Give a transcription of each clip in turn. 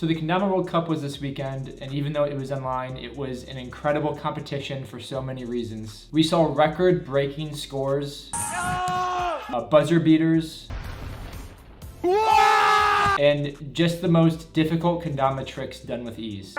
So the Kendama World Cup was this weekend, and even though it was online, it was an incredible competition for so many reasons. We saw record-breaking scores, buzzer beaters, and just the most difficult Kendama tricks done with ease.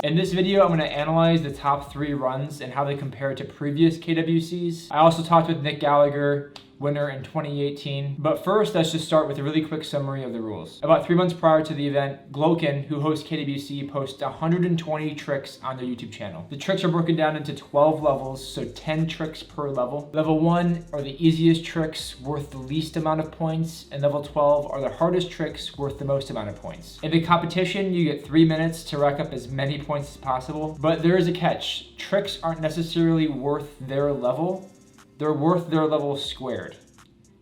In this video, I'm going to analyze the top 3 runs and how they compare to previous KWCs. I also talked with Nick Gallagher, winner in 2018. But first, let's just start with a really quick summary of the rules. About 3 months prior to the event, Gloken, who hosts KWC, posts 120 tricks on their YouTube channel. The tricks are broken down into 12 levels, so 10 tricks per level. Level 1 are the easiest tricks worth the least amount of points, and level 12 are the hardest tricks worth the most amount of points. In the competition, you get 3 minutes to rack up as many points as possible, but there is a catch. Tricks aren't necessarily worth their level. They're worth their level squared.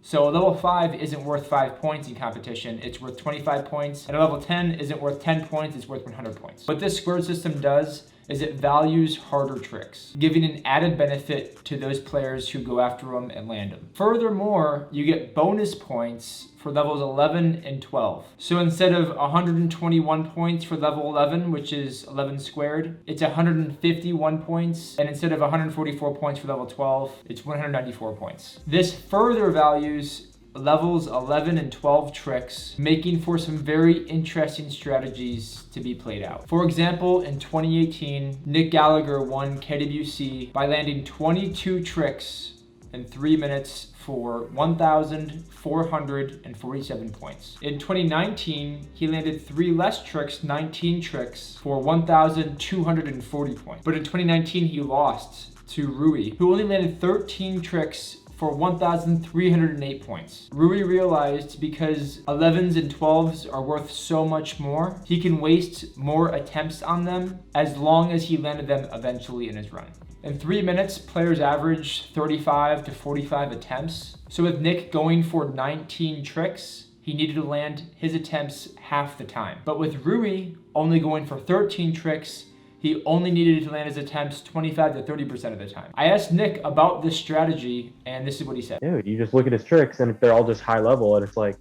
So a level 5 isn't worth 5 points in competition, it's worth 25 points. And a level 10 isn't worth 10 points, it's worth 100 points. What this squared system does is it values harder tricks, giving an added benefit to those players who go after them and land them. Furthermore, you get bonus points for levels 11 and 12. So instead of 121 points for level 11, which is 11 squared, it's 151 points. And instead of 144 points for level 12, it's 194 points. This further values levels 11 and 12 tricks, making for some very interesting strategies to be played out. For example, in 2018, Nick Gallagher won KWC by landing 22 tricks in 3 minutes for 1,447 points. In 2019, he landed 3 less tricks, 19 tricks, for 1,240 points. But in 2019, he lost to Rui, who only landed 13 tricks for 1,308 points. Rui realized because 11s and 12s are worth so much more, he can waste more attempts on them as long as he landed them eventually in his run. In 3 minutes, players average 35 to 45 attempts. So with Nick going for 19 tricks, he needed to land his attempts half the time. But with Rui only going for 13 tricks, he only needed to land his attempts 25 to 30% of the time. I asked Nick about this strategy, and this is what he said. Dude, you just look at his tricks, and they're all just high level, and it's like,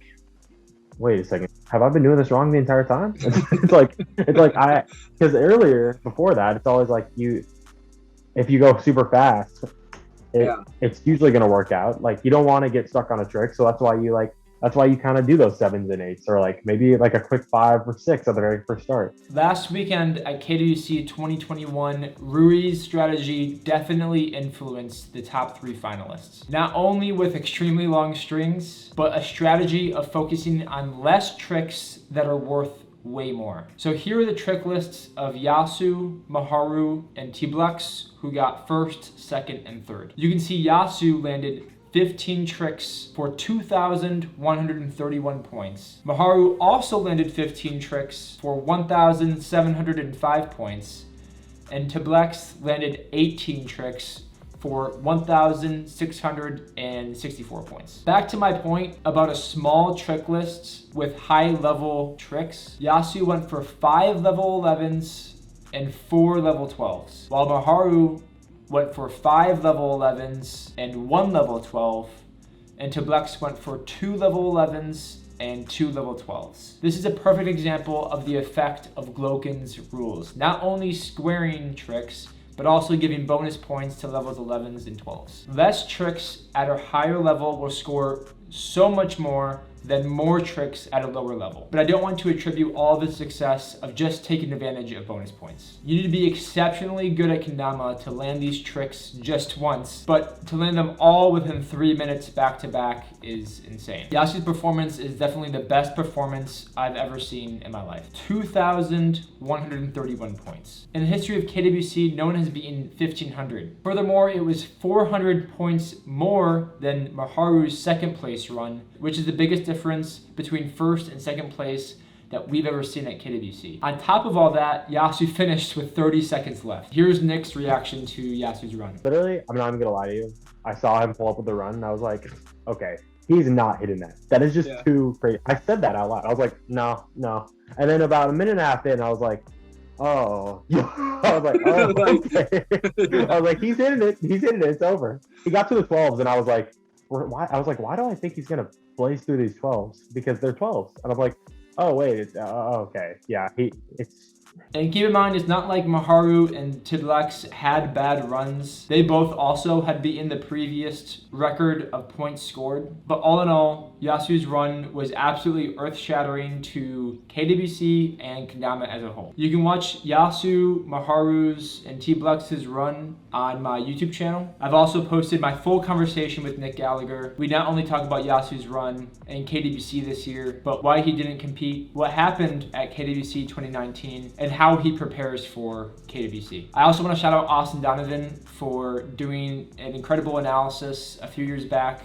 wait a second, have I been doing this wrong the entire time? Because earlier, before that, it's always like if you go super fast, it's usually going to work out. Like, you don't want to get stuck on a trick, so that's why you kind of do those 7s and 8s, or like maybe like a quick 5 or 6 at the very first start. Last weekend at KWC 2021, Rui's strategy definitely influenced the top 3 finalists. Not only with extremely long strings, but a strategy of focusing on less tricks that are worth way more. So here are the trick lists of Yasu, Maharu, and Tiblex, who got 1st, 2nd, and 3rd. You can see Yasu landed 15 tricks for 2,131 points. Maharu also landed 15 tricks for 1,705 points. And Tiblex landed 18 tricks for 1,664 points. Back to my point about a small trick list with high level tricks. Yasu went for 5 level 11s and 4 level 12s, while Maharu went for 5 level 11s and 1 level 12, and Tiblex went for 2 level 11s and 2 level 12s. This is a perfect example of the effect of Gloken's rules, not only squaring tricks, but also giving bonus points to levels 11s and 12s. Less tricks at a higher level will score so much more than more tricks at a lower level. But I don't want to attribute all the success of just taking advantage of bonus points. You need to be exceptionally good at Kendama to land these tricks just once, but to land them all within 3 minutes back to back is insane. Yasu's performance is definitely the best performance I've ever seen in my life. 2,131 points. In the history of KWC, no one has beaten 1,500. Furthermore, it was 400 points more than Maharu's 2nd place run, which is the biggest difference between 1st and 2nd place that we've ever seen at KWC. On top of all that, Yasu finished with 30 seconds left. Here's Nick's reaction to Yasu's run. Literally, I'm not even gonna lie to you. I saw him pull up with the run, and I was like, okay, he's not hitting that. That is just too crazy. I said that out loud. I was like, no. And then about a minute and a half in, I was like, oh. I was like, oh, okay. I was like, he's hitting it. It's over. He got to the 12s, and I was like, why do I think he's gonna blaze through these 12s because they're 12s, and I'm like, oh wait, okay, yeah, it's. And keep in mind, it's not like Maharu and Tidlex had bad runs. They both also had beaten the previous record of points scored. But all in all, Yasu's run was absolutely earth-shattering to KWC and Kendama as a whole. You can watch Yasu, Maharu's, and Tidlex's run on my YouTube channel. I've also posted my full conversation with Nick Gallagher. We not only talk about Yasu's run in KWC this year, but why he didn't compete, what happened at KWC 2019, and how he prepares for KWC. I also want to shout out Austin Donovan for doing an incredible analysis a few years back.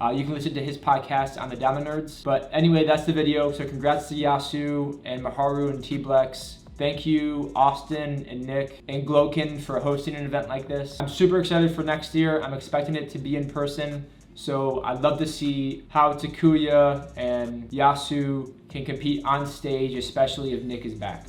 You can listen to his podcast on the Dama Nerds. But anyway, that's the video. So congrats to Yasu and Maharu and Tidlex. Thank you, Austin and Nick and Gloken, for hosting an event like this. I'm super excited for next year. I'm expecting it to be in person. So I'd love to see how Takuya and Yasu can compete on stage, especially if Nick is back.